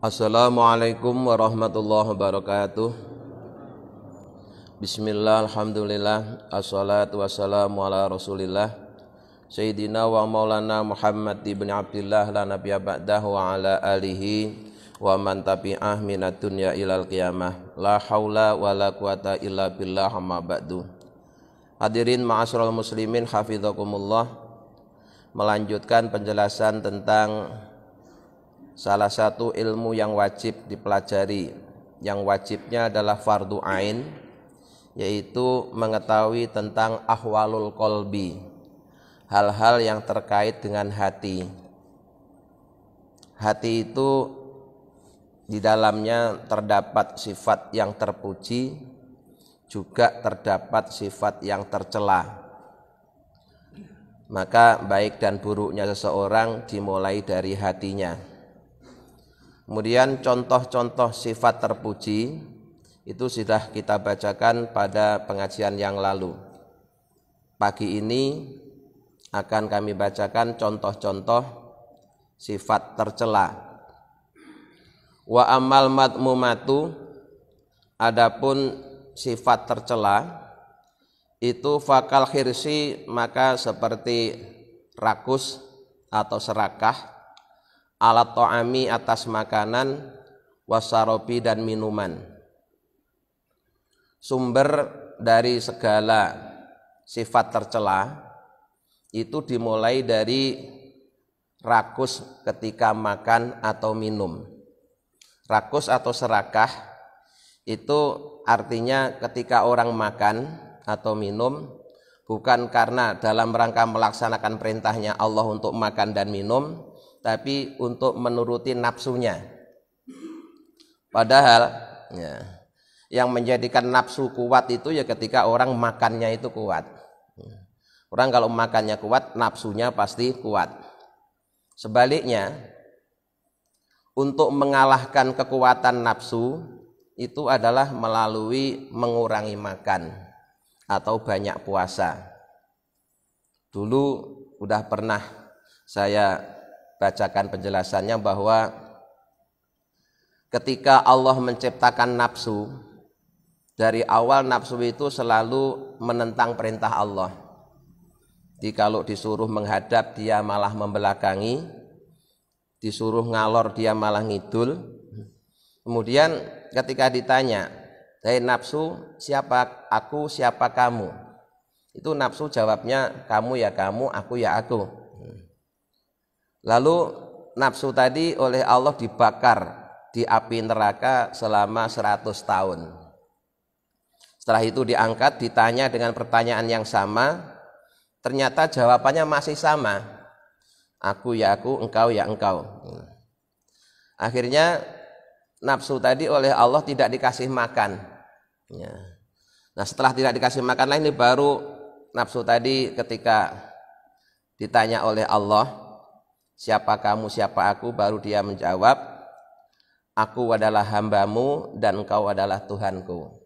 Assalamualaikum warahmatullahi wabarakatuh. Bismillah, alhamdulillah, assalatu wassalamu ala rasulillah Sayyidina wa maulana Muhammad ibn Abdillah la nabiyya ba'dah wa ala alihi wa man tabi'ah minad dunya ilal qiyamah. La haula wa la quwata illa billah amma ba'du. Hadirin ma'asyiral muslimin hafizakumullah. Melanjutkan penjelasan tentang salah satu ilmu yang wajib dipelajari, yang wajibnya adalah fardu ain, yaitu mengetahui tentang ahwalul qalbi, hal-hal yang terkait dengan hati. Hati itu di dalamnya terdapat sifat yang terpuji, juga terdapat sifat yang tercela. Maka baik dan buruknya seseorang dimulai dari hatinya. Kemudian contoh-contoh sifat terpuji itu sudah kita bacakan pada pengajian yang lalu. Pagi ini akan kami bacakan contoh-contoh sifat tercela. Wa amal madmumatu, adapun sifat tercela itu fakal khirsi, maka seperti rakus atau serakah, alat to'ami, atas makanan, wasarobi, dan minuman. Sumber dari segala sifat tercela itu dimulai dari rakus ketika makan atau minum. Rakus atau serakah itu artinya ketika orang makan atau minum bukan karena dalam rangka melaksanakan perintahnya Allah untuk makan dan minum, tapi untuk menuruti nafsunya. Padahal yang menjadikan nafsu kuat itu ya ketika orang makannya itu kuat. Orang kalau makannya kuat, nafsunya pasti kuat. Sebaliknya, untuk mengalahkan kekuatan nafsu itu adalah melalui mengurangi makan atau banyak puasa. Dulu udah pernah saya bacakan penjelasannya bahwa ketika Allah menciptakan nafsu, dari awal nafsu itu selalu menentang perintah Allah. Jadi kalau disuruh menghadap dia malah membelakangi, disuruh ngalor dia malah ngidul. Kemudian ketika ditanya, "Hei nafsu, siapa aku, siapa kamu?" Itu nafsu jawabnya, "Kamu ya kamu, aku ya aku." Lalu nafsu tadi oleh Allah dibakar di api neraka selama 100 tahun. Setelah itu diangkat, ditanya dengan pertanyaan yang sama, ternyata jawabannya masih sama. Aku ya aku, engkau ya engkau. Akhirnya nafsu tadi oleh Allah tidak dikasih makan. Nah, setelah tidak dikasih makan lagi, ini baru nafsu tadi ketika ditanya oleh Allah, "Siapa kamu, siapa aku?" baru dia menjawab, "Aku adalah hambamu dan engkau adalah Tuhanku."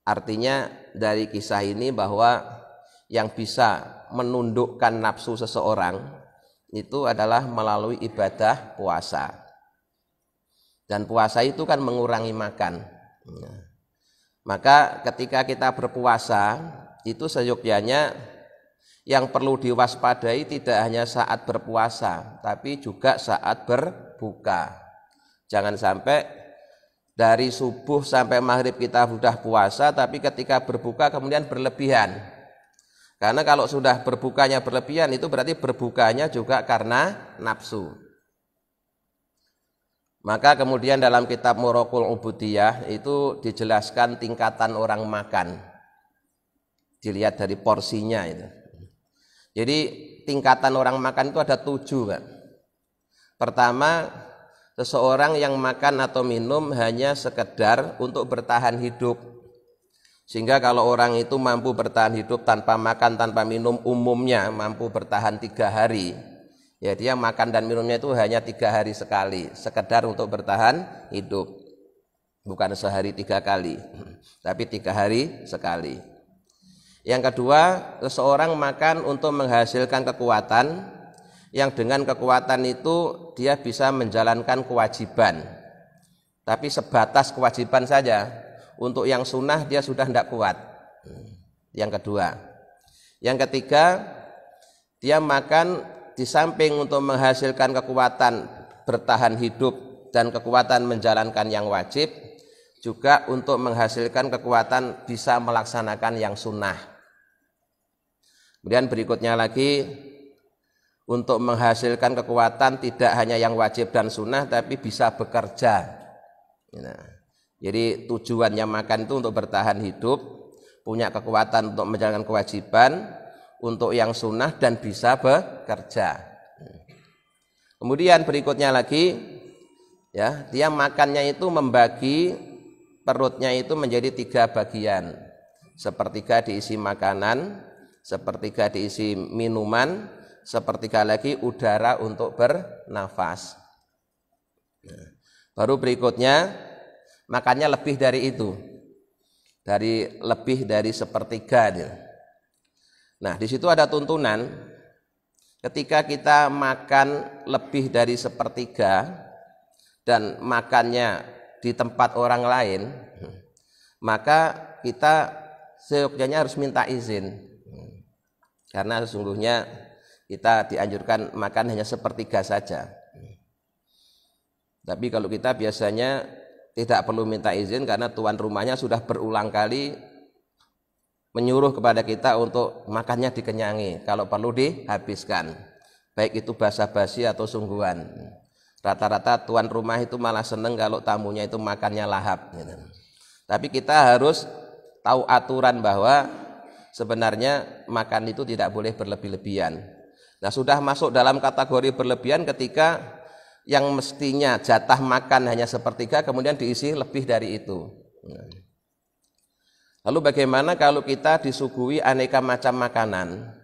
Artinya dari kisah ini bahwa yang bisa menundukkan nafsu seseorang itu adalah melalui ibadah puasa. Dan puasa itu kan mengurangi makan. Maka ketika kita berpuasa itu seyogyanya yang perlu diwaspadai tidak hanya saat berpuasa, tapi juga saat berbuka. Jangan sampai dari subuh sampai maghrib kita sudah puasa, tapi ketika berbuka kemudian berlebihan. Karena kalau sudah berbukanya berlebihan, itu berarti berbukanya juga karena nafsu. Maka kemudian dalam kitab Muraqul Ubudiyah itu dijelaskan tingkatan orang makan. Dilihat dari porsinya itu. Jadi tingkatan orang makan itu ada 7 kan. Pertama, seseorang yang makan atau minum hanya sekedar untuk bertahan hidup. Sehingga kalau orang itu mampu bertahan hidup tanpa makan, tanpa minum, umumnya mampu bertahan 3 hari. Ya dia makan dan minumnya itu hanya 3 hari sekali, sekedar untuk bertahan hidup. Bukan sehari 3 kali, tapi 3 hari sekali. Yang kedua, seseorang makan untuk menghasilkan kekuatan yang dengan kekuatan itu dia bisa menjalankan kewajiban. tapi sebatas kewajiban saja. Untuk yang sunnah dia sudah tidak kuat. Yang kedua. Yang ketiga, dia makan di samping untuk menghasilkan kekuatan bertahan hidup dan kekuatan menjalankan yang wajib, juga untuk menghasilkan kekuatan bisa melaksanakan yang sunnah. Kemudian berikutnya lagi, untuk menghasilkan kekuatan tidak hanya yang wajib dan sunnah, tapi bisa bekerja. Nah, jadi tujuannya makan itu untuk bertahan hidup, punya kekuatan untuk menjalankan kewajiban, untuk yang sunnah dan bisa bekerja. Kemudian berikutnya lagi, ya, dia makannya itu membagi perutnya itu menjadi 3 bagian. Sepertiga diisi makanan, sepertiga diisi minuman, sepertiga lagi udara untuk bernafas. Baru berikutnya makannya lebih dari itu, lebih dari sepertiga. Nah, di situ ada tuntunan, ketika kita makan lebih dari sepertiga dan makannya di tempat orang lain, maka kita seyogyanya harus minta izin, karena sesungguhnya kita dianjurkan makan hanya sepertiga saja. Tapi kalau kita biasanya tidak perlu minta izin karena tuan rumahnya sudah berulang kali menyuruh kepada kita untuk makannya dikenyangi, kalau perlu dihabiskan, baik itu basa-basi atau sungguhan. Rata-rata tuan rumah itu malah seneng kalau tamunya itu makannya lahap. Tapi kita harus tahu aturan bahwa sebenarnya makan itu tidak boleh berlebih-lebihan. Nah, sudah masuk dalam kategori berlebihan ketika yang mestinya jatah makan hanya sepertiga kemudian diisi lebih dari itu. Lalu bagaimana kalau kita disuguhi aneka macam makanan?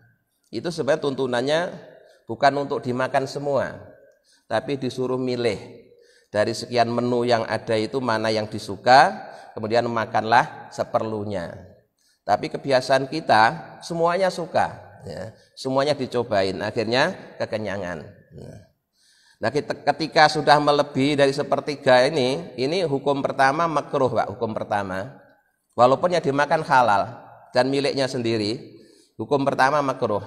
Itu sebenarnya tuntunannya bukan untuk dimakan semua, tapi disuruh milih dari sekian menu yang ada itu mana yang disuka, kemudian makanlah seperlunya. Tapi kebiasaan kita semuanya suka, ya, semuanya dicobain, akhirnya kekenyangan. Nah, ketika sudah melebihi dari sepertiga ini hukum pertama makruh, Pak, hukum pertama. Walaupun yang dimakan halal dan miliknya sendiri, hukum pertama makruh.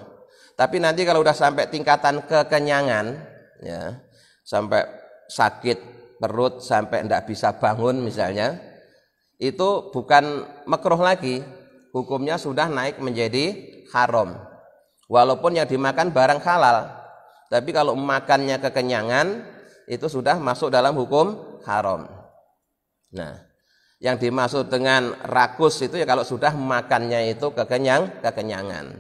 Tapi nanti kalau udah sampai tingkatan kekenyangan, ya, sampai sakit perut, sampai tidak bisa bangun misalnya, itu bukan makruh lagi, hukumnya sudah naik menjadi haram. Walaupun yang dimakan barang halal, tapi kalau makannya kekenyangan itu sudah masuk dalam hukum haram. Nah, yang dimaksud dengan rakus itu ya kalau sudah makannya itu kekenyangan.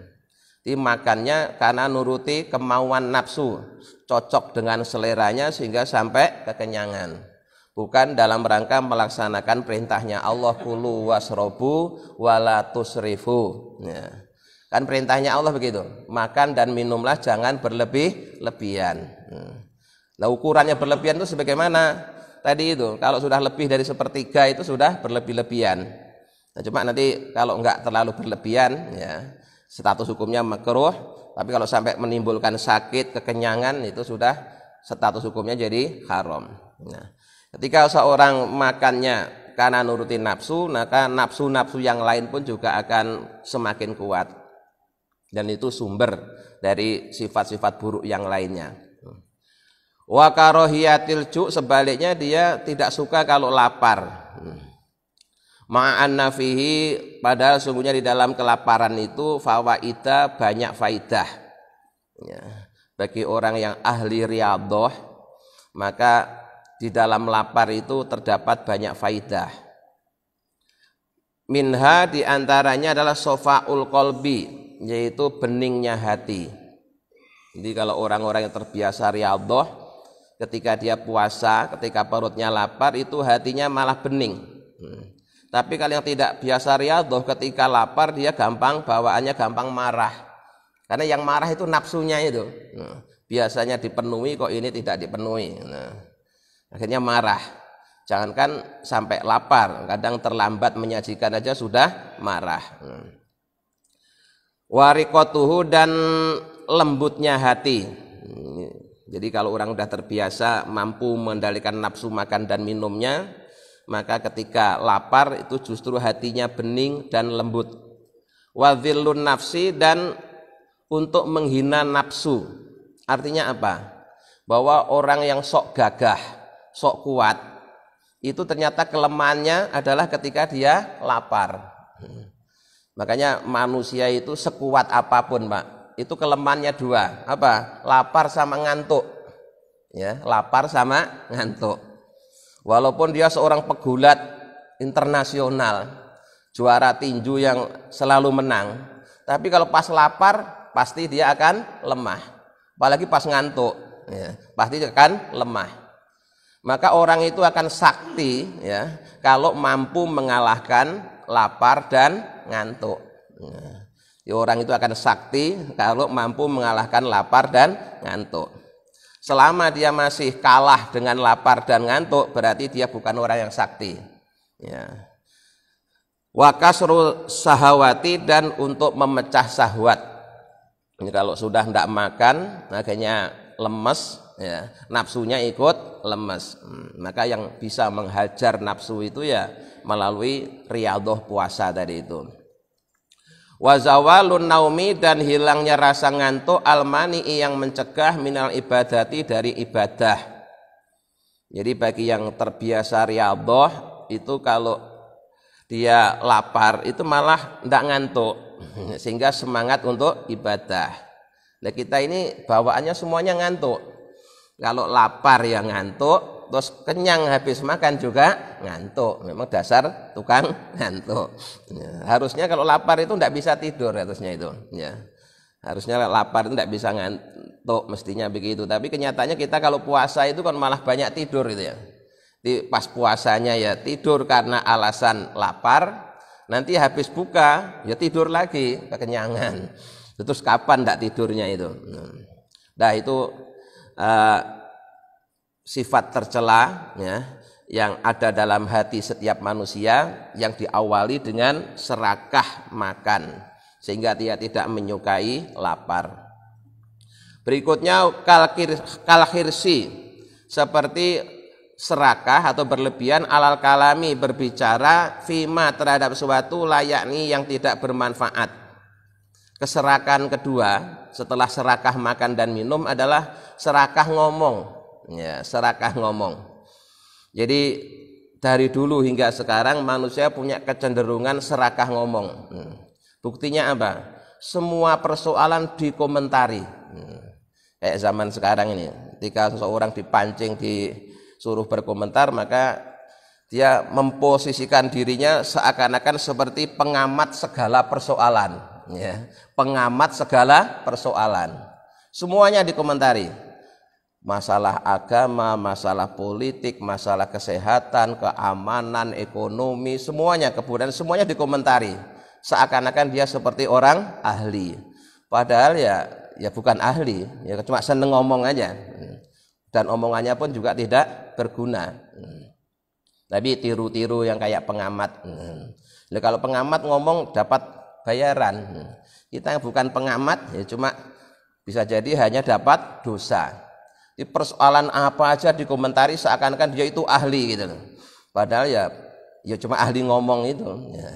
Dimakannya karena nuruti kemauan nafsu, cocok dengan seleranya sehingga sampai kekenyangan. Bukan dalam rangka melaksanakan perintahnya Allah, kulu wasrobu wala tusrifu. Ya. Kan perintahnya Allah begitu, makan dan minumlah jangan berlebih-lebihan. Nah, ukurannya berlebihan itu sebagaimana tadi itu, kalau sudah lebih dari sepertiga itu sudah berlebih-lebihan. Nah, cuma nanti kalau enggak terlalu berlebihan, ya status hukumnya makruh. Tapi kalau sampai menimbulkan sakit, kekenyangan, itu sudah status hukumnya jadi haram. Nah, ketika seorang makannya karena nuruti nafsu, maka nafsu-nafsu yang lain pun juga akan semakin kuat. Dan itu sumber dari sifat-sifat buruk yang lainnya. Wa karahiyatil ju', sebaliknya dia tidak suka kalau lapar. Ma'an nafihi, padahal sungguhnya di dalam kelaparan itu fawaida, banyak faidah. Ya, bagi orang yang ahli riyadhah, maka di dalam lapar itu terdapat banyak faidah. Minha, diantaranya adalah sofaul qalbi, yaitu beningnya hati. Jadi kalau orang-orang yang terbiasa riyadhah, ketika dia puasa, ketika perutnya lapar, itu hatinya malah bening. Tapi kalau yang tidak biasa riyadhah, ketika lapar dia bawaannya gampang marah. Karena yang marah itu nafsunya itu. Biasanya dipenuhi, kok ini tidak dipenuhi. Akhirnya marah. Jangankan sampai lapar, kadang terlambat menyajikan aja sudah marah. Wariqatuhu, dan lembutnya hati. Jadi kalau orang sudah terbiasa mampu mengendalikan nafsu makan dan minumnya, maka ketika lapar itu justru hatinya bening dan lembut. Wa dhillun nafsi, dan untuk menghina nafsu. Artinya apa? Bahwa orang yang sok gagah, sok kuat, itu ternyata kelemahannya adalah ketika dia lapar. Makanya manusia itu sekuat apapun, Pak, itu kelemahannya dua. Apa? Lapar sama ngantuk. Ya, lapar sama ngantuk. Walaupun dia seorang pegulat internasional, juara tinju yang selalu menang, tapi kalau pas lapar pasti dia akan lemah. Apalagi pas ngantuk, ya, pasti akan lemah. Maka orang itu akan sakti, ya, kalau mampu mengalahkan lapar dan ngantuk. Ya, orang itu akan sakti kalau mampu mengalahkan lapar dan ngantuk. Selama dia masih kalah dengan lapar dan ngantuk, berarti dia bukan orang yang sakti. Ya. Wa kasru sahawati, dan untuk memecah syahwat. Ini kalau sudah tidak makan, akhirnya lemes, ya, nafsunya ikut lemes. Maka yang bisa menghajar nafsu itu ya melalui riyadhah puasa tadi itu. Wa zawalun naumi, dan hilangnya rasa ngantuk almani'i, yang mencegah minal ibadati, dari ibadah. Jadi bagi yang terbiasa riyadhah itu kalau dia lapar itu malah tidak ngantuk, sehingga semangat untuk ibadah. Nah, kita ini bawaannya semuanya ngantuk. Kalau lapar ya ngantuk, terus kenyang habis makan juga ngantuk. Memang dasar tukang ngantuk. Ya, harusnya kalau lapar itu tidak bisa tidur, harusnya itu. Ya, harusnya lapar itu tidak bisa ngantuk, mestinya begitu. Tapi kenyataannya kita kalau puasa itu kan malah banyak tidur gitu ya. Di pas puasanya ya tidur karena alasan lapar, nanti habis buka ya tidur lagi kekenyangan. Terus kapan tidak tidurnya itu? Nah itu sifat tercela, ya, yang ada dalam hati setiap manusia, yang diawali dengan serakah makan sehingga dia tidak menyukai lapar. Berikutnya kalkhirsi, seperti serakah atau berlebihan alal kalami, berbicara fima, terhadap sesuatu layakni yang tidak bermanfaat. Keserakan kedua setelah serakah makan dan minum adalah serakah ngomong, ya, serakah ngomong. Jadi dari dulu hingga sekarang manusia punya kecenderungan serakah ngomong. Buktinya apa? Semua persoalan dikomentari. Kayak zaman sekarang ini, ketika seseorang dipancing disuruh berkomentar, maka dia memposisikan dirinya seakan-akan seperti pengamat segala persoalan, ya, pengamat segala persoalan. Semuanya dikomentari. Masalah agama, masalah politik, masalah kesehatan, keamanan, ekonomi, semuanya, kemudian semuanya dikomentari. Seakan-akan dia seperti orang ahli. Padahal ya bukan ahli, ya cuma seneng ngomong aja. Dan omongannya pun juga tidak berguna. Tapi tiru-tiru yang kayak pengamat. Nah, kalau pengamat ngomong dapat bayaran. Kita yang bukan pengamat ya cuma bisa jadi hanya dapat dosa. Di persoalan apa aja dikomentari seakan-akan dia itu ahli gitu. Padahal ya cuma ahli ngomong itu. Ya.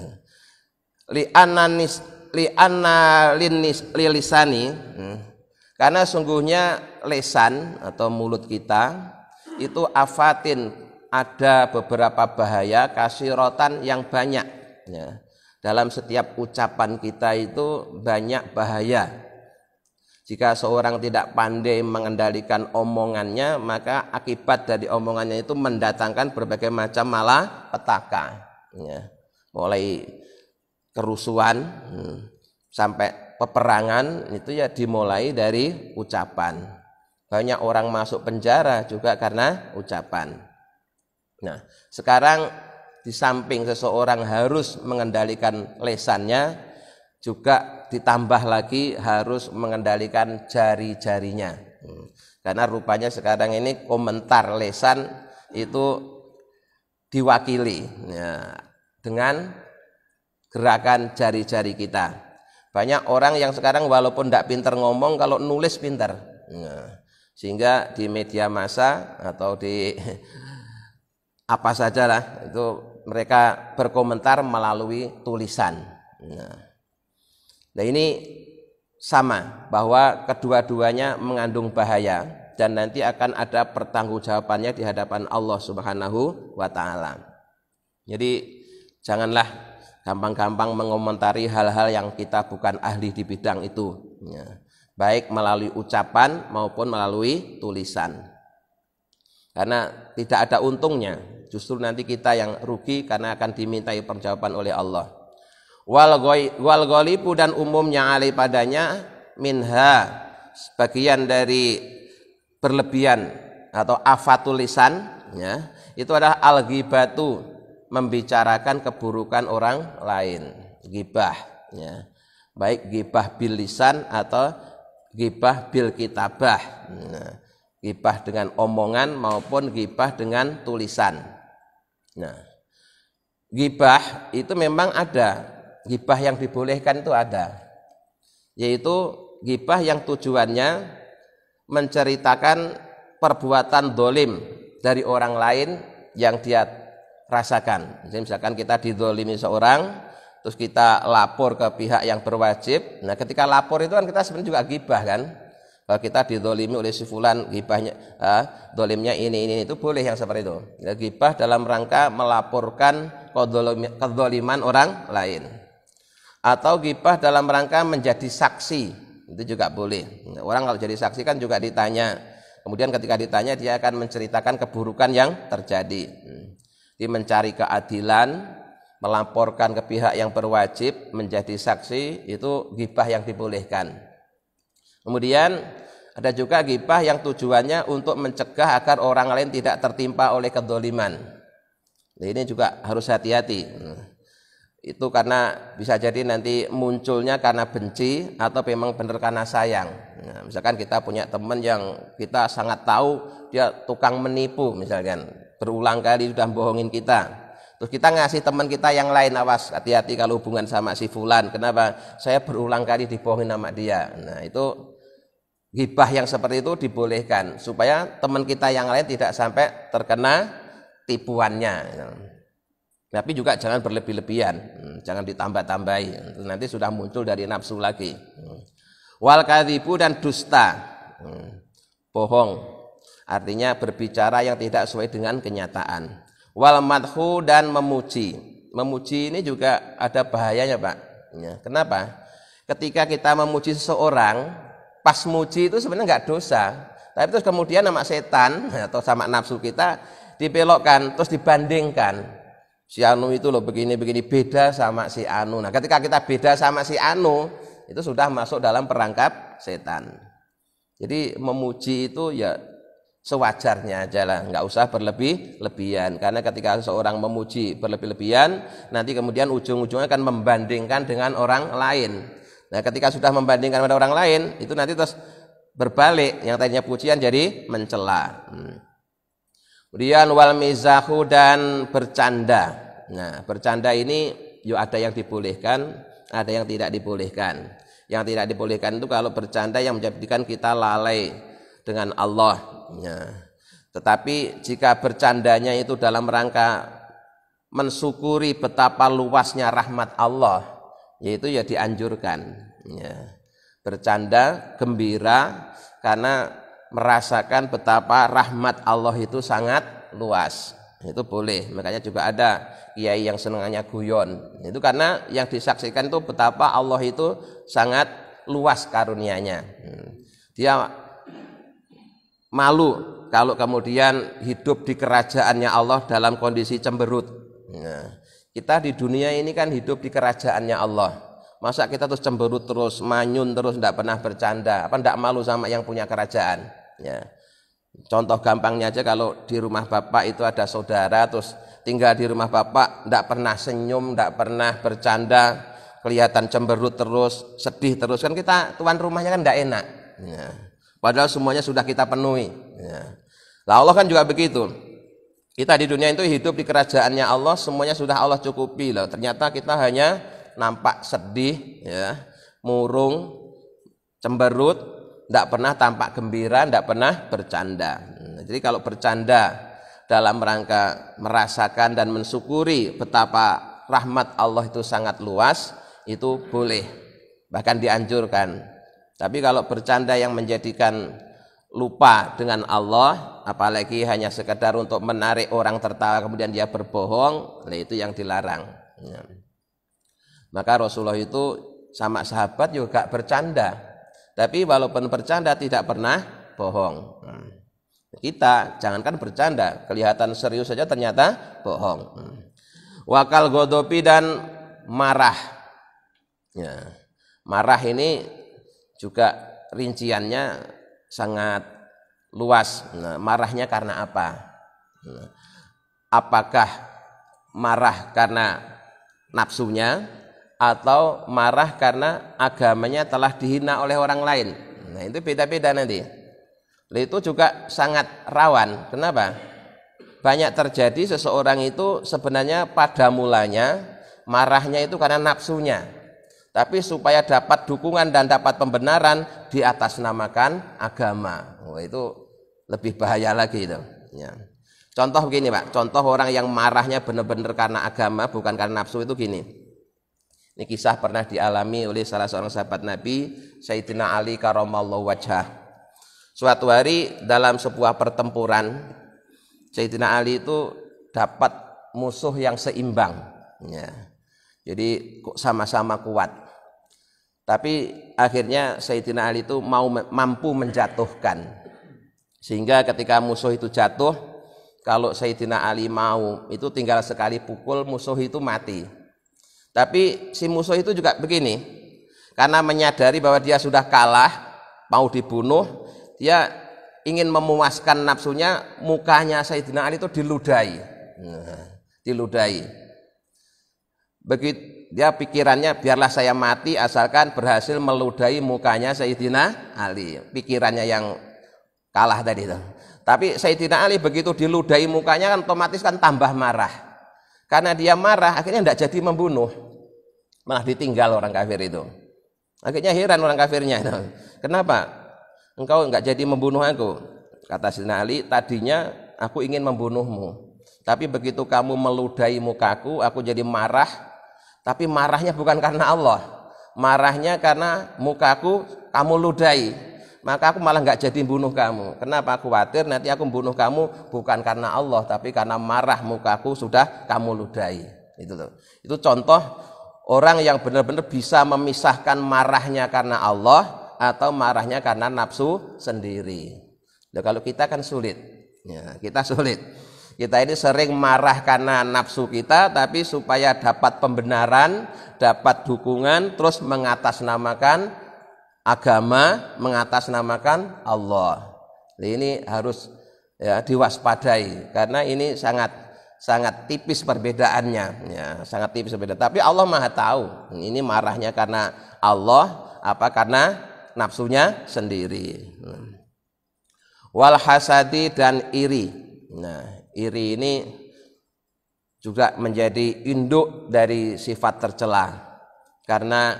Lilisani, karena sungguhnya lesan atau mulut kita itu afatin, ada beberapa bahaya, kasirotan yang banyak, ya. Dalam setiap ucapan kita itu banyak bahaya. Jika seorang tidak pandai mengendalikan omongannya, maka akibat dari omongannya itu mendatangkan berbagai macam malapetaka, ya. Mulai kerusuhan sampai peperangan itu ya dimulai dari ucapan. Banyak orang masuk penjara juga karena ucapan. Nah, sekarang di samping seseorang harus mengendalikan lesannya, juga ditambah lagi harus mengendalikan jari-jarinya. Karena rupanya sekarang ini komentar lesan itu diwakili, ya, dengan gerakan jari-jari kita. Banyak orang yang sekarang walaupun tidak pintar ngomong, kalau nulis pintar. Nah, sehingga di media massa atau di apa saja lah, itu mereka berkomentar melalui tulisan. Nah ini sama, bahwa kedua-duanya mengandung bahaya dan nanti akan ada pertanggungjawabannya di hadapan Allah Subhanahu wa taala. Jadi janganlah gampang-gampang mengomentari hal-hal yang kita bukan ahli di bidang itu, baik melalui ucapan maupun melalui tulisan. Karena tidak ada untungnya, justru nanti kita yang rugi karena akan dimintai perjawaban oleh Allah. Wal ghalibu, dan umumnya alai padanya, minha, sebagian dari berlebihan atau afatul lisan, ya, itu adalah al-ghibatu, membicarakan keburukan orang lain, ghibah, ya. Baik ghibah bil lisan atau ghibah bil kitabah. Ghibah dengan omongan maupun ghibah dengan tulisan. Nah, ghibah itu memang ada, ghibah yang dibolehkan itu ada, yaitu ghibah yang tujuannya menceritakan perbuatan dolim dari orang lain yang dia rasakan. Jadi misalkan kita didolimi seorang, terus kita lapor ke pihak yang berwajib. Nah ketika lapor itu kan kita sebenarnya juga ghibah kan. Kalau kita didolimi oleh si fulan, ghibahnya, dolimnya ini itu boleh yang seperti itu. Ya, ghibah dalam rangka melaporkan kedoliman orang lain. Atau ghibah dalam rangka menjadi saksi, itu juga boleh. Orang kalau jadi saksi kan juga ditanya. Kemudian ketika ditanya dia akan menceritakan keburukan yang terjadi. Dia mencari keadilan, melaporkan ke pihak yang berwajib, menjadi saksi, itu ghibah yang dibolehkan. Kemudian ada juga ghibah yang tujuannya untuk mencegah agar orang lain tidak tertimpa oleh kedoliman. Nah, ini juga harus hati-hati. Itu karena bisa jadi nanti munculnya karena benci atau memang benar karena sayang. Nah, misalkan kita punya teman yang kita sangat tahu dia tukang menipu misalkan, berulang kali sudah bohongin kita. Terus kita ngasih teman kita yang lain, awas hati-hati kalau hubungan sama si fulan. Kenapa? Saya berulang kali dibohongin sama dia. Nah itu ghibah yang seperti itu dibolehkan supaya teman kita yang lain tidak sampai terkena tipuannya. Tapi juga jangan berlebih-lebihan, jangan ditambah-tambahi. Nanti sudah muncul dari nafsu lagi. Wal kadzibu, dan dusta, bohong, artinya berbicara yang tidak sesuai dengan kenyataan. Wal madhu, dan memuji. Memuji ini juga ada bahayanya, Pak. Ya, kenapa? Ketika kita memuji seseorang, pas muji itu sebenarnya nggak dosa, tapi terus kemudian sama setan atau sama nafsu kita dibelokkan, terus dibandingkan. Si Anu itu loh begini-begini, beda sama si Anu. Nah, ketika kita beda sama si Anu, itu sudah masuk dalam perangkap setan. Jadi memuji itu ya sewajarnya aja lah, nggak usah berlebih-lebihan. Karena ketika seorang memuji berlebih-lebihan, nanti kemudian ujung-ujungnya akan membandingkan dengan orang lain. Nah ketika sudah membandingkan dengan orang lain, itu nanti terus berbalik, yang tadinya pujian jadi mencela. Kemudian wal mizahu, dan bercanda. Nah bercanda ini yuk ada yang dibolehkan, ada yang tidak dibolehkan. Yang tidak dibolehkan itu kalau bercanda yang menjadikan kita lalai dengan Allah. Ya. Tetapi jika bercandanya itu dalam rangka mensyukuri betapa luasnya rahmat Allah, yaitu ya dianjurkan. Ya. Bercanda gembira karena merasakan betapa rahmat Allah itu sangat luas, itu boleh. Makanya juga ada kiai yang senangannya guyon, itu karena yang disaksikan itu betapa Allah itu sangat luas karunia-Nya. Dia malu kalau kemudian hidup di kerajaannya Allah dalam kondisi cemberut. Nah, kita di dunia ini kan hidup di kerajaannya Allah. Masa kita terus cemberut terus, manyun terus, tidak pernah bercanda? Apa tidak malu sama yang punya kerajaan? Ya. Contoh gampangnya aja, kalau di rumah bapak itu ada saudara, terus tinggal di rumah bapak, tidak pernah senyum, tidak pernah bercanda, kelihatan cemberut terus, sedih terus, kan kita tuan rumahnya kan tidak enak. Ya. Padahal semuanya sudah kita penuhi. Ya. Nah, Allah kan juga begitu. Kita di dunia itu hidup di kerajaannya Allah, semuanya sudah Allah cukupi loh. Ternyata kita hanya nampak sedih, ya, murung, cemberut, tidak pernah tampak gembira, tidak pernah bercanda. Jadi kalau bercanda dalam rangka merasakan dan mensyukuri betapa rahmat Allah itu sangat luas, itu boleh, bahkan dianjurkan. Tapi kalau bercanda yang menjadikan lupa dengan Allah, apalagi hanya sekedar untuk menarik orang tertawa kemudian dia berbohong, nah itu yang dilarang. Maka Rasulullah itu sama sahabat juga bercanda, tapi walaupun bercanda tidak pernah bohong. Kita jangankan bercanda, kelihatan serius saja ternyata bohong. Wakal godopi dan marah. Marah ini juga rinciannya sangat luas. Marahnya karena apa? Apakah marah karena nafsunya atau marah karena agamanya telah dihina oleh orang lain? Nah, itu beda-beda nanti. Itu juga sangat rawan. Kenapa? Banyak terjadi seseorang itu sebenarnya pada mulanya marahnya itu karena nafsunya. Tapi supaya dapat dukungan dan dapat pembenaran diatasnamakan agama. Itu lebih bahaya lagi itu. Contoh begini Pak, contoh orang yang marahnya benar-benar karena agama bukan karena nafsu itu gini. Ini kisah pernah dialami oleh salah seorang sahabat Nabi, Sayyidina Ali karramallahu wajhah. Suatu hari dalam sebuah pertempuran, Sayyidina Ali itu dapat musuh yang seimbang. Jadi sama-sama kuat. Tapi akhirnya Sayyidina Ali itu mampu menjatuhkan. Sehingga ketika musuh itu jatuh, kalau Sayyidina Ali mau, itu tinggal sekali pukul musuh itu mati. Tapi si musuh itu juga begini, karena menyadari bahwa dia sudah kalah, mau dibunuh, dia ingin memuaskan nafsunya, mukanya Sayyidina Ali itu diludahi. Diludahi. Begitu dia pikirannya, biarlah saya mati asalkan berhasil meludahi mukanya Sayyidina Ali. Pikirannya yang kalah tadi itu. Tapi Sayyidina Ali begitu diludahi mukanya kan otomatis kan tambah marah. Karena dia marah akhirnya tidak jadi membunuh. Malah ditinggal orang kafir itu. Akhirnya heran orang kafirnya itu. Kenapa? Engkau enggak jadi membunuh aku? Kata Sayyidina Ali, tadinya aku ingin membunuhmu. Tapi begitu kamu meludahi mukaku, aku jadi marah. Tapi marahnya bukan karena Allah. Marahnya karena mukaku kamu ludahi. Maka aku malah enggak jadi bunuh kamu. Kenapa? Aku khawatir nanti aku membunuh kamu bukan karena Allah, tapi karena marah mukaku sudah kamu ludahi. Itu tuh. Itu contoh orang yang benar-benar bisa memisahkan marahnya karena Allah atau marahnya karena nafsu sendiri. Nah, kalau kita kan sulit. Kita sulit. Kita ini sering marah karena nafsu kita, tapi supaya dapat pembenaran, dapat dukungan, terus mengatasnamakan agama, mengatasnamakan Allah. Nah, ini harus diwaspadai karena ini sangat tipis perbedaannya, sangat tipis berbeda. Tapi Allah Maha tahu. Ini marahnya karena Allah, apa karena nafsunya sendiri. Wal hasadi dan iri. Nah, iri ini juga menjadi induk dari sifat tercela karena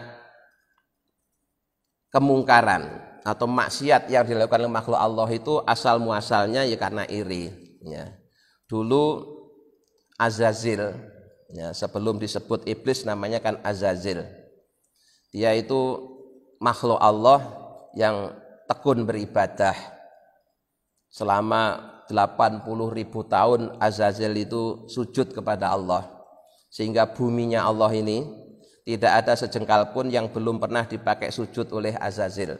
kemungkaran atau maksiat yang dilakukan oleh makhluk Allah itu asal muasalnya ya karena iri. Dulu Azazil, sebelum disebut iblis namanya kan Azazil. Dia itu makhluk Allah yang tekun beribadah. Selama 80.000 tahun Azazil itu sujud kepada Allah. Sehingga buminya Allah ini tidak ada sejengkal pun yang belum pernah dipakai sujud oleh Azazil.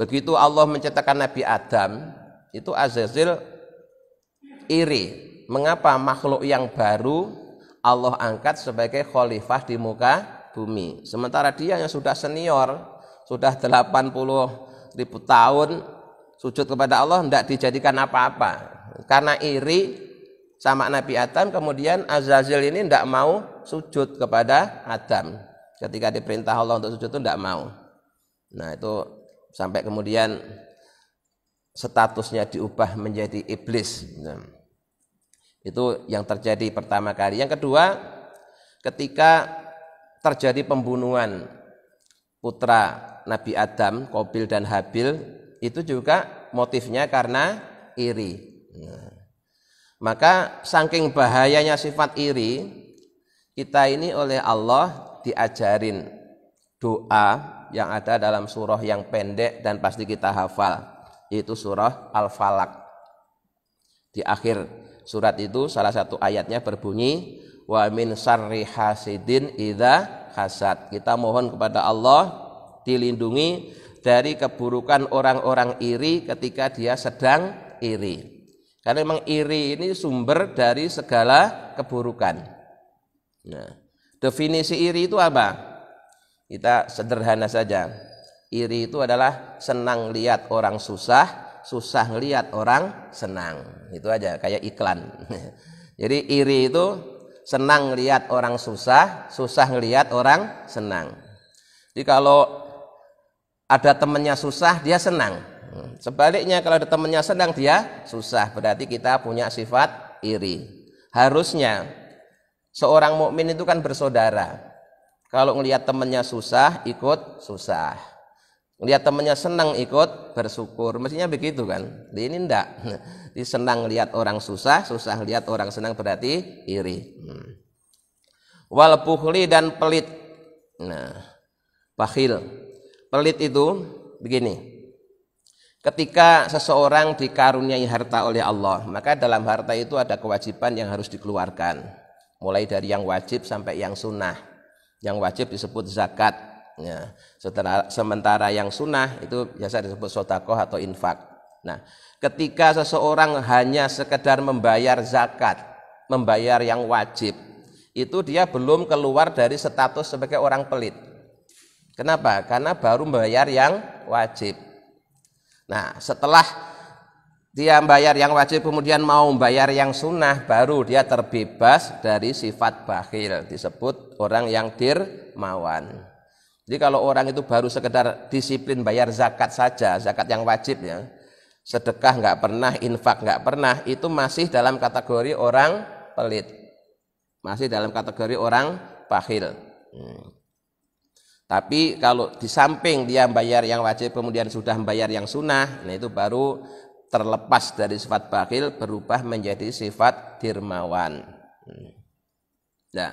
Begitu Allah menciptakan Nabi Adam, itu Azazil iri. Mengapa makhluk yang baru Allah angkat sebagai khalifah di muka bumi, sementara dia yang sudah senior, sudah 80.000 tahun sujud kepada Allah tidak dijadikan apa-apa. Karena iri sama Nabi Adam, kemudian Azazil ini tidak mau sujud kepada Adam. Ketika diperintah Allah untuk sujud itu tidak mau. Nah, itu sampai kemudian statusnya diubah menjadi iblis. Nah, itu yang terjadi pertama kali. Yang kedua, ketika terjadi pembunuhan putra Nabi Adam, Qabil dan Habil, itu juga motifnya karena iri. Nah, Maka saking bahayanya sifat iri, kita ini oleh Allah diajarin doa yang ada dalam surah yang pendek dan pasti kita hafal, yaitu surah Al-Falaq. Di akhir surat itu salah satu ayatnya berbunyi wa min syarri hasidin idza hasad. Kita mohon kepada Allah dilindungi dari keburukan orang-orang iri ketika dia sedang iri. Karena memang iri ini sumber dari segala keburukan. Nah, definisi iri itu apa? Kita sederhana saja. Iri itu adalah senang lihat orang susah, susah lihat orang senang. Itu aja, kayak iklan. Jadi iri itu senang lihat orang susah, susah lihat orang senang. Jadi kalau ada temannya susah, dia senang. Sebaliknya kalau ada temannya senang, dia susah. Berarti kita punya sifat iri. Harusnya seorang mukmin itu kan bersaudara. Kalau ngelihat temannya susah, ikut susah. Ngelihat temannya senang, ikut bersyukur. Mestinya begitu kan? Ini enggak. Dia senang lihat orang susah, susah lihat orang senang, berarti iri. Wal bukhli dan pelit. Nah, bakhil. Pelit itu begini. Ketika seseorang dikaruniai harta oleh Allah, maka dalam harta itu ada kewajiban yang harus dikeluarkan. Mulai dari yang wajib sampai yang sunnah. Yang wajib disebut zakat. Ya. Sementara yang sunnah itu biasa disebut sedekah atau infak. Nah, ketika seseorang hanya sekedar membayar zakat, membayar yang wajib, itu dia belum keluar dari status sebagai orang pelit. Kenapa? Karena baru membayar yang wajib. Nah, setelah dia membayar yang wajib kemudian mau membayar yang sunnah, baru dia terbebas dari sifat bakhil, disebut orang yang dermawan. Jadi kalau orang itu baru sekedar disiplin bayar zakat saja, zakat yang wajib ya, sedekah nggak pernah, infak nggak pernah, itu masih dalam kategori orang pelit, masih dalam kategori orang bakhil. Tapi kalau di samping dia membayar yang wajib kemudian sudah membayar yang sunnah, nah itu baru terlepas dari sifat bakhil, berubah menjadi sifat dermawan. Nah,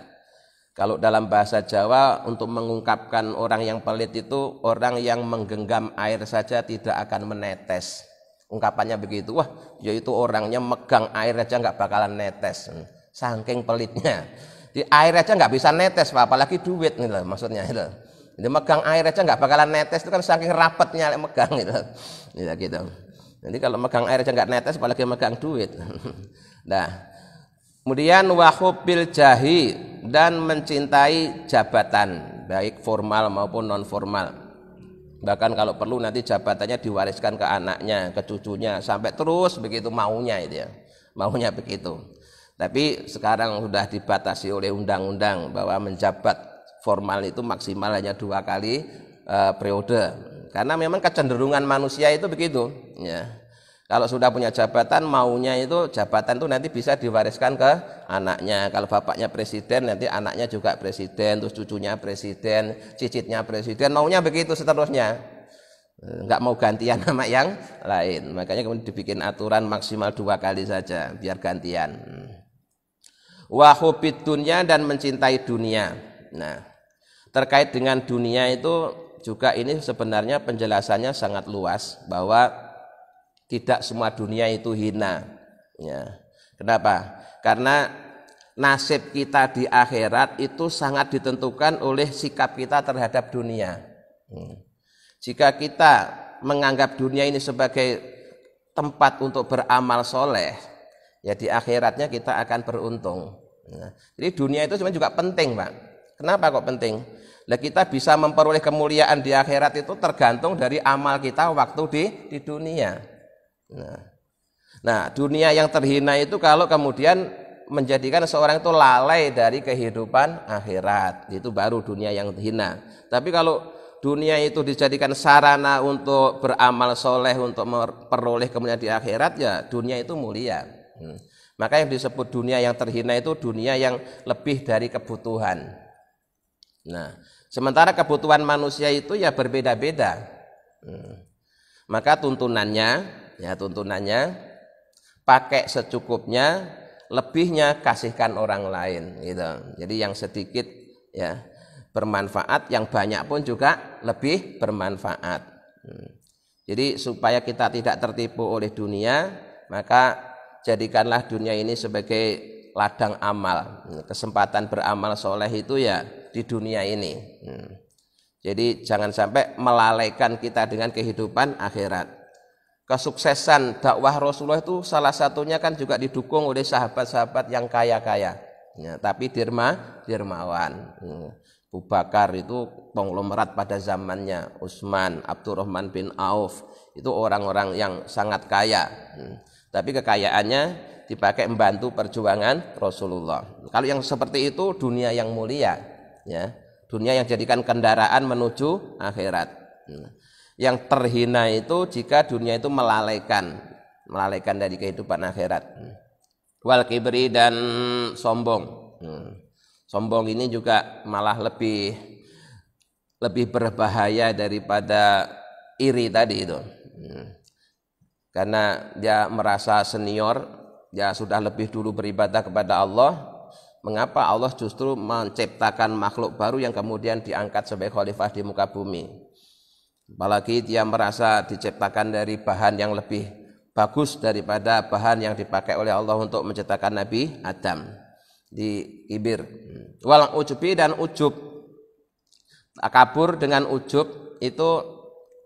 kalau dalam bahasa Jawa untuk mengungkapkan orang yang pelit itu orang yang menggenggam air saja tidak akan menetes. Ungkapannya begitu. Wah, yaitu orangnya megang air aja nggak bakalan netes. Saking pelitnya. Di air aja nggak bisa netes, apalagi duit nih loh, maksudnya itu. Jadi megang air aja nggak bakalan netes, itu kan saking rapatnya megang gitu. Ya gitu. Jadi kalau megang air aja nggak netes, apalagi megang duit. Nah, kemudian wahubil jahi dan mencintai jabatan, baik formal maupun non formal. Bahkan kalau perlu nanti jabatannya diwariskan ke anaknya, ke cucunya, sampai terus begitu maunya itu ya, maunya begitu. Tapi sekarang sudah dibatasi oleh undang-undang bahwa menjabat formal itu maksimal hanya 2 kali periode. Karena memang kecenderungan manusia itu begitu. Ya. Kalau sudah punya jabatan, maunya itu jabatan itu nanti bisa diwariskan ke anaknya. Kalau bapaknya presiden, nanti anaknya juga presiden, terus cucunya presiden, cicitnya presiden, maunya begitu seterusnya. Enggak mau gantian sama yang lain. Makanya kemudian dibikin aturan maksimal 2 kali saja, biar gantian. Wa hubbid dunya dan mencintai dunia. Nah, terkait dengan dunia itu juga ini sebenarnya penjelasannya sangat luas, bahwa tidak semua dunia itu hina. Ya. Kenapa? Karena nasib kita di akhirat itu sangat ditentukan oleh sikap kita terhadap dunia. Jika kita menganggap dunia ini sebagai tempat untuk beramal soleh, ya di akhiratnya kita akan beruntung. Nah, jadi dunia itu sebenarnya juga penting, Pak. Kenapa kok penting? Nah, kita bisa memperoleh kemuliaan di akhirat itu tergantung dari amal kita waktu di dunia. Nah, dunia yang terhina itu kalau kemudian menjadikan seorang itu lalai dari kehidupan akhirat, itu baru dunia yang hina. Tapi kalau dunia itu dijadikan sarana untuk beramal soleh, untuk memperoleh kemuliaan di akhirat, ya dunia itu mulia. Maka yang disebut dunia yang terhina itu dunia yang lebih dari kebutuhan. Nah, sementara kebutuhan manusia itu ya berbeda-beda. Maka tuntunannya pakai secukupnya, lebihnya kasihkan orang lain gitu. Jadi yang sedikit ya bermanfaat, yang banyak pun juga lebih bermanfaat. Jadi supaya kita tidak tertipu oleh dunia, maka jadikanlah dunia ini sebagai ladang amal. Kesempatan beramal soleh itu ya di dunia ini. Jadi jangan sampai melalaikan kita dengan kehidupan akhirat. Kesuksesan dakwah Rasulullah itu salah satunya kan juga didukung oleh sahabat-sahabat yang kaya-kaya. Ya, tapi dermawan. Abu Bakar itu konglomerat pada zamannya, Utsman, Abdurrahman bin Auf, itu orang-orang yang sangat kaya. Tapi kekayaannya dipakai membantu perjuangan Rasulullah. Kalau yang seperti itu dunia yang mulia, ya. Dunia yang jadikan kendaraan menuju akhirat. Yang terhina itu jika dunia itu melalaikan dari kehidupan akhirat. Wal kibri dan sombong. Sombong ini juga malah lebih berbahaya daripada iri tadi itu. Karena dia merasa senior, dia sudah lebih dulu beribadah kepada Allah. Mengapa Allah justru menciptakan makhluk baru yang kemudian diangkat sebagai khalifah di muka bumi? Apalagi dia merasa diciptakan dari bahan yang lebih bagus daripada bahan yang dipakai oleh Allah untuk menciptakan Nabi Adam. Di kibir. Wal ujubi dan ujub. Takabur dengan ujub itu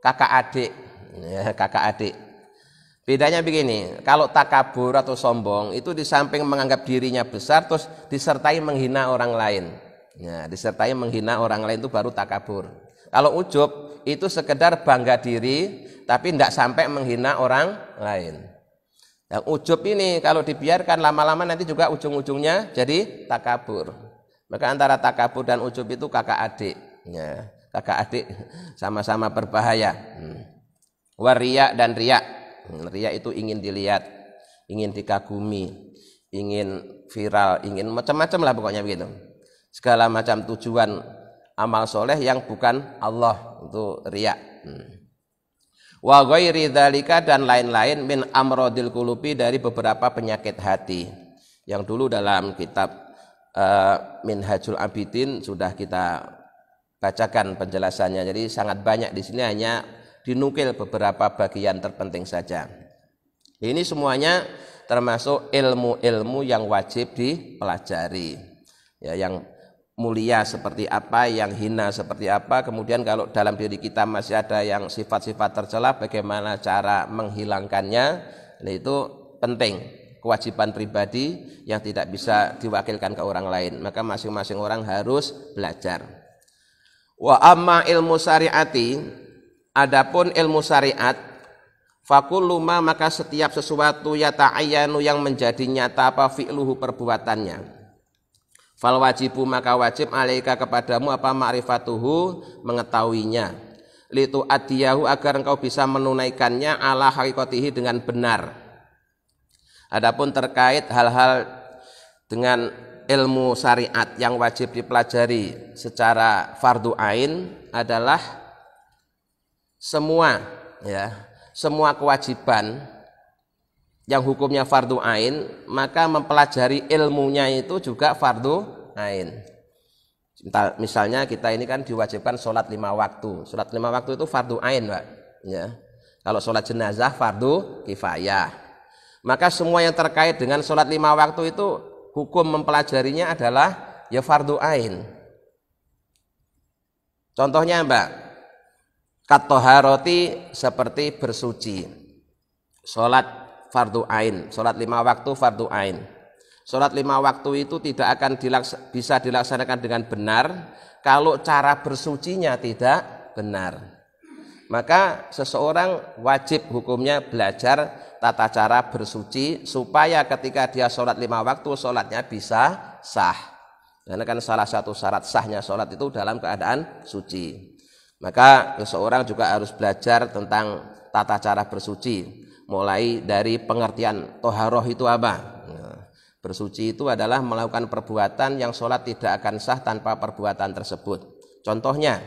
kakak adik. Ya, kakak adik. Bedanya begini, kalau takabur atau sombong itu di samping menganggap dirinya besar terus disertai menghina orang lain. Ya, disertai menghina orang lain itu baru takabur. Kalau ujub itu sekedar bangga diri tapi tidak sampai menghina orang lain. Yang ujub ini kalau dibiarkan lama-lama nanti juga ujung-ujungnya jadi takabur. Maka antara takabur dan ujub itu kakak adik. Ya, kakak adik sama-sama berbahaya. Waria dan riya. Riya itu ingin dilihat, ingin dikagumi, ingin viral, ingin macam-macam lah pokoknya begitu. Segala macam tujuan amal soleh yang bukan Allah itu riya. Wa ghairi dzalika dan lain-lain min amradil qulubi dari beberapa penyakit hati. Yang dulu dalam kitab Minhajul Abidin sudah kita bacakan penjelasannya. Jadi sangat banyak, di sini hanya dinukil beberapa bagian terpenting saja. Ini semuanya termasuk ilmu-ilmu yang wajib dipelajari. Ya, yang mulia seperti apa, yang hina seperti apa. Kemudian kalau dalam diri kita masih ada yang sifat-sifat tercela, bagaimana cara menghilangkannya. Nah, itu penting, kewajiban pribadi yang tidak bisa diwakilkan ke orang lain. Maka masing-masing orang harus belajar. Wa amma ilmu syariati, adapun ilmu syariat, fakullu ma maka setiap sesuatu yata'ayyanu yang menjadi nyata apa fi'luhu perbuatannya. Fal wajibu maka wajib alaika kepadamu apa ma'rifatuhu mengetahuinya. Litu adiyahu agar engkau bisa menunaikannya ala hakikatihi dengan benar. Adapun terkait hal-hal dengan ilmu syariat yang wajib dipelajari secara fardu ain adalah semua kewajiban yang hukumnya fardu ain, maka mempelajari ilmunya itu juga fardu ain. Misalnya kita ini kan diwajibkan sholat 5 waktu. Sholat 5 waktu itu fardu ain, Pak. Ya. Kalau sholat jenazah fardu kifayah. Maka semua yang terkait dengan sholat 5 waktu itu hukum mempelajarinya adalah ya fardu ain. Contohnya, Mbak, katoharoti seperti bersuci. Sholat fardu ain, sholat 5 waktu fardu ain. Sholat 5 waktu itu tidak akan bisa dilaksanakan dengan benar kalau cara bersucinya tidak benar. Maka seseorang wajib hukumnya belajar tata cara bersuci supaya ketika dia sholat 5 waktu sholatnya bisa sah. Karena kan salah satu syarat sahnya sholat itu dalam keadaan suci. Maka seseorang juga harus belajar tentang tata cara bersuci, mulai dari pengertian toharoh itu apa. Bersuci itu adalah melakukan perbuatan yang sholat tidak akan sah tanpa perbuatan tersebut. Contohnya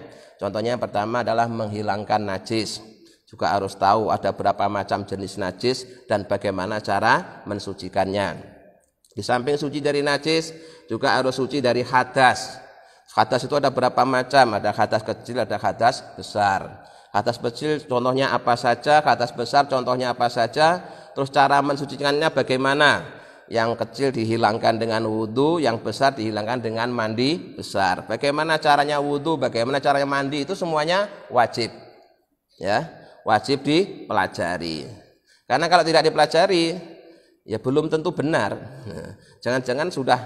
yang pertama adalah menghilangkan najis. Juga harus tahu ada berapa macam jenis najis dan bagaimana cara mensucikannya. Di samping suci dari najis, juga harus suci dari hadas. Hadas itu ada berapa macam? Ada hadas kecil, ada hadas besar. Hadas kecil contohnya apa saja, hadas besar contohnya apa saja. Terus cara mensucikannya bagaimana? Yang kecil dihilangkan dengan wudhu, yang besar dihilangkan dengan mandi besar. Bagaimana caranya wudhu, bagaimana caranya mandi, itu semuanya wajib. Ya, wajib dipelajari. Karena kalau tidak dipelajari, ya belum tentu benar. Jangan-jangan sudah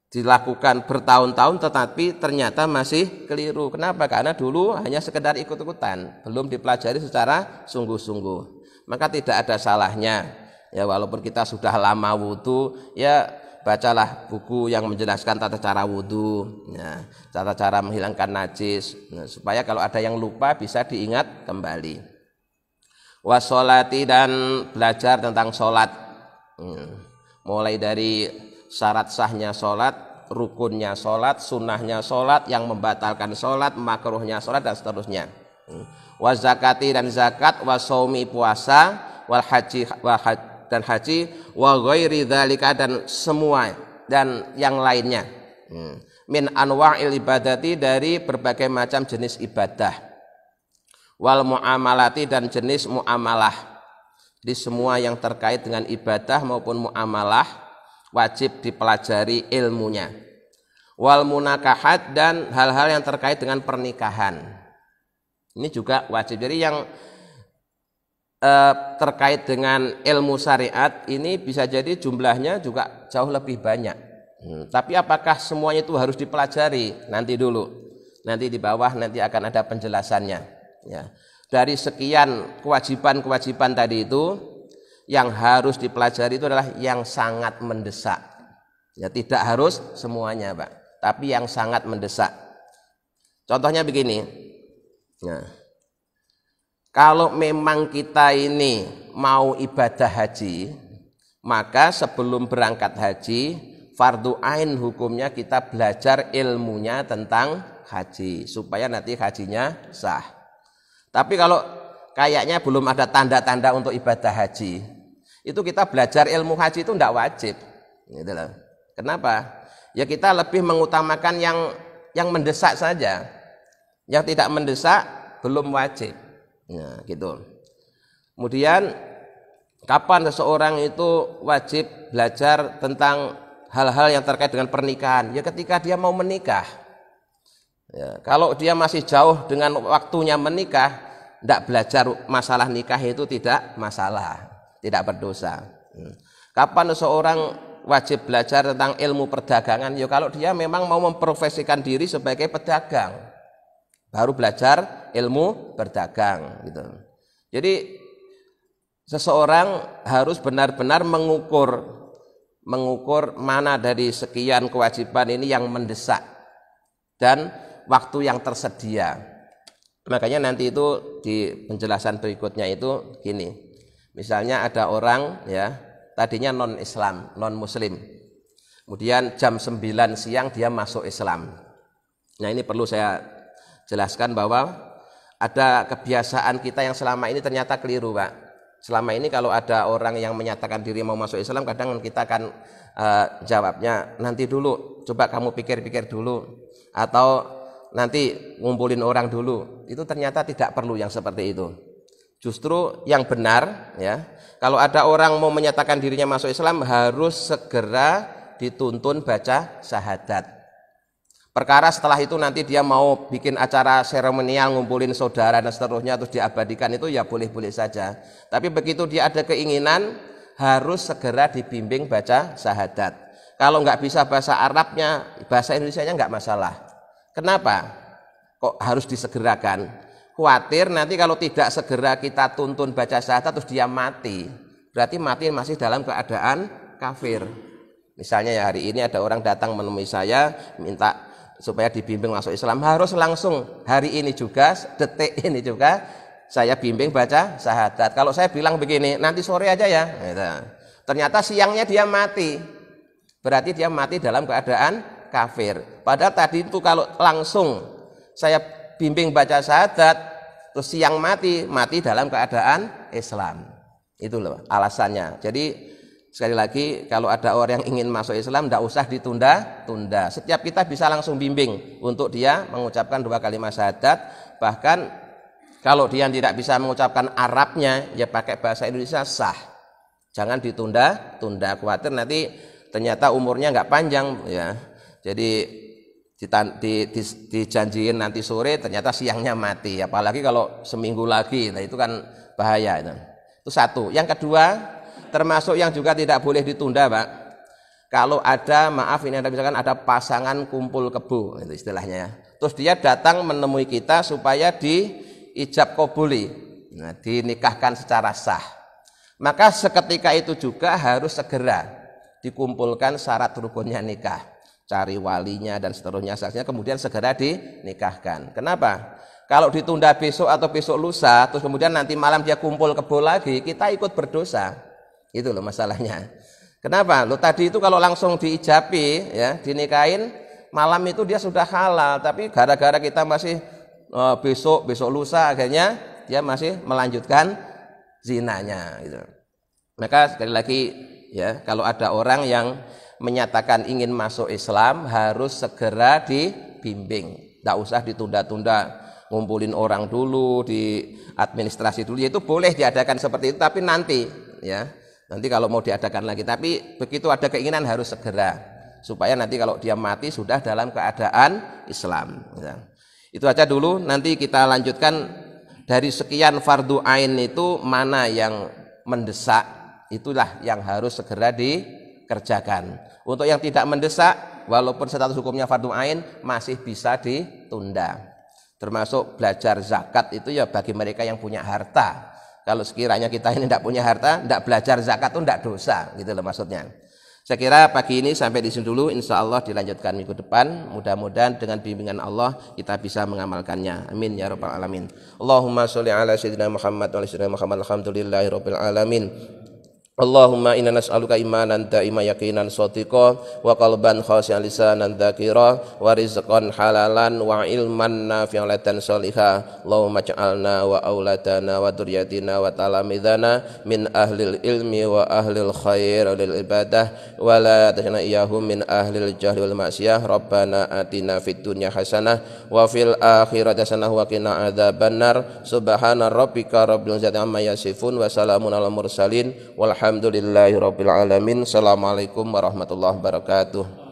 dilakukan bertahun-tahun tetapi ternyata masih keliru. Kenapa? Karena dulu hanya sekedar ikut-ikutan, belum dipelajari secara sungguh-sungguh. Maka tidak ada salahnya. Ya walaupun kita sudah lama wudhu, ya bacalah buku yang menjelaskan tata cara wudhu, ya, tata cara menghilangkan najis, supaya kalau ada yang lupa bisa diingat kembali. Wasolati, dan belajar tentang sholat, mulai dari syarat sahnya sholat, rukunnya sholat, sunnahnya sholat, yang membatalkan sholat, makruhnya sholat, dan seterusnya. Wazakati, dan zakat, wasaumi, puasa, wal haji, dan haji, wa ghairi dzalika, dan semua dan yang lainnya, min anwa'il ibadati, dari berbagai macam jenis ibadah, wal muamalati, dan jenis muamalah. Di semua yang terkait dengan ibadah maupun muamalah wajib dipelajari ilmunya. Wal munakahat, dan hal-hal yang terkait dengan pernikahan, ini juga wajib. Jadi yang terkait dengan ilmu syariat ini bisa jadi jumlahnya juga jauh lebih banyak. Tapi apakah semuanya itu harus dipelajari? Nanti dulu. Nanti di bawah nanti akan ada penjelasannya. Ya. Dari sekian kewajiban-kewajiban tadi itu, yang harus dipelajari itu adalah yang sangat mendesak. Ya, tidak harus semuanya, Pak, tapi yang sangat mendesak. Contohnya begini. Nah, kalau memang kita ini mau ibadah haji, maka sebelum berangkat haji, fardu ain hukumnya kita belajar ilmunya tentang haji, supaya nanti hajinya sah. Tapi kalau kayaknya belum ada tanda-tanda untuk ibadah haji, itu kita belajar ilmu haji itu tidak wajib. Gitu loh. Kenapa? Ya kita lebih mengutamakan yang mendesak saja. Yang tidak mendesak belum wajib. Nah, gitu. Kemudian kapan seseorang itu wajib belajar tentang hal-hal yang terkait dengan pernikahan? Ya ketika dia mau menikah. Ya, kalau dia masih jauh dengan waktunya menikah, tidak belajar masalah nikah itu tidak masalah, tidak berdosa. Kapan seseorang wajib belajar tentang ilmu perdagangan? Ya kalau dia memang mau memprofesikan diri sebagai pedagang, baru belajar ilmu berdagang gitu. Jadi seseorang harus benar-benar mengukur mana dari sekian kewajiban ini yang mendesak dan waktu yang tersedia. Makanya nanti itu di penjelasan berikutnya itu gini. Misalnya ada orang ya, tadinya non-Islam, non-muslim. Kemudian jam 9 siang dia masuk Islam. Nah, ini perlu saya jelaskan bahwa ada kebiasaan kita yang selama ini ternyata keliru, Pak. Selama ini kalau ada orang yang menyatakan diri mau masuk Islam, kadang kita akan jawabnya nanti dulu, coba kamu pikir-pikir dulu, atau nanti ngumpulin orang dulu. Itu ternyata tidak perlu yang seperti itu. Justru yang benar ya, kalau ada orang mau menyatakan dirinya masuk Islam harus segera dituntun baca syahadat. Perkara setelah itu nanti dia mau bikin acara seremonial, ngumpulin saudara dan seterusnya terus diabadikan, itu ya boleh-boleh saja. Tapi begitu dia ada keinginan, harus segera dibimbing baca syahadat. Kalau nggak bisa bahasa Arabnya, bahasa Indonesianya nggak masalah. Kenapa? Kok harus disegerakan? Khawatir nanti kalau tidak segera kita tuntun baca syahadat terus dia mati. Berarti mati masih dalam keadaan kafir. Misalnya ya hari ini ada orang datang menemui saya minta supaya dibimbing masuk Islam, harus langsung hari ini juga, detik ini juga saya bimbing baca syahadat. Kalau saya bilang begini, nanti sore aja ya, ternyata siangnya dia mati, berarti dia mati dalam keadaan kafir. Padahal tadi itu kalau langsung saya bimbing baca syahadat, terus siang mati dalam keadaan Islam. Itu loh alasannya. Jadi sekali lagi kalau ada orang yang ingin masuk Islam tidak usah ditunda-tunda. Setiap kita bisa langsung bimbing untuk dia mengucapkan 2 kalimat syahadat. Bahkan kalau dia tidak bisa mengucapkan Arabnya ya pakai bahasa Indonesia sah. Jangan ditunda-tunda, khawatir nanti ternyata umurnya nggak panjang ya. Jadi dijanjiin nanti sore ternyata siangnya mati. Apalagi kalau seminggu lagi, nah itu kan bahaya itu. Itu satu. Yang kedua, termasuk yang juga tidak boleh ditunda, Pak. Kalau ada, maaf ini ada misalkan ada pasangan kumpul kebo, itu istilahnya ya. Terus dia datang menemui kita supaya diijab qabuli. Nah, dinikahkan secara sah. Maka seketika itu juga harus segera dikumpulkan syarat rukunnya nikah. Cari walinya dan seterusnya, saksinya, kemudian segera dinikahkan. Kenapa? Kalau ditunda besok atau besok lusa, terus kemudian nanti malam dia kumpul kebo lagi, kita ikut berdosa. Itu loh masalahnya. Kenapa? Lo tadi itu kalau langsung diijabi, ya, dinikahin, malam itu dia sudah halal, tapi gara-gara kita masih besok lusa, akhirnya dia masih melanjutkan zinanya. Gitu. Maka sekali lagi, ya, kalau ada orang yang menyatakan ingin masuk Islam harus segera dibimbing, tidak usah ditunda-tunda. Ngumpulin orang dulu di administrasi dulu, itu boleh diadakan seperti itu, tapi nanti ya, nanti kalau mau diadakan lagi, tapi begitu ada keinginan harus segera supaya nanti kalau dia mati sudah dalam keadaan Islam ya. Itu aja dulu, nanti kita lanjutkan dari sekian fardu ain itu mana yang mendesak, itulah yang harus segera dikerjakan. Untuk yang tidak mendesak walaupun status hukumnya fardu ain masih bisa ditunda. Termasuk belajar zakat itu ya bagi mereka yang punya harta. Kalau sekiranya kita ini tidak punya harta, tidak belajar zakat itu tidak dosa, gitu loh maksudnya. Saya kira pagi ini sampai di sini dulu, insya Allah dilanjutkan minggu depan. Mudah-mudahan dengan bimbingan Allah kita bisa mengamalkannya. Amin ya rabbal alamin. Allahumma sholli ala sayyidina Muhammad wa ala sayyidina Muhammad, alhamdulillahi rabbil alamin. Allahumma inna nas'aluka imanan daima yaqinan shadiqa wa qalban khashi'an lisanan dzakira wa rizqan halalan wa ilman nafi'an shaliha. Allahumma ja'alna wa auladana wa dzurriyyatina wa talamidana min ahlil ilmi wa ahlil khair lil ibadah wa la taj'alna iyyahum min ahlil jahli wal ma'siyah. Rabbana atina fid dunya hasanah wa fil akhirati hasanah wa qina adzabannar. Subhana rabbika rabbil izzati amma yasifun wa salamun alal mursalin walhamdulillahi rabbil alamin. Assalamualaikum warahmatullahi wabarakatuh.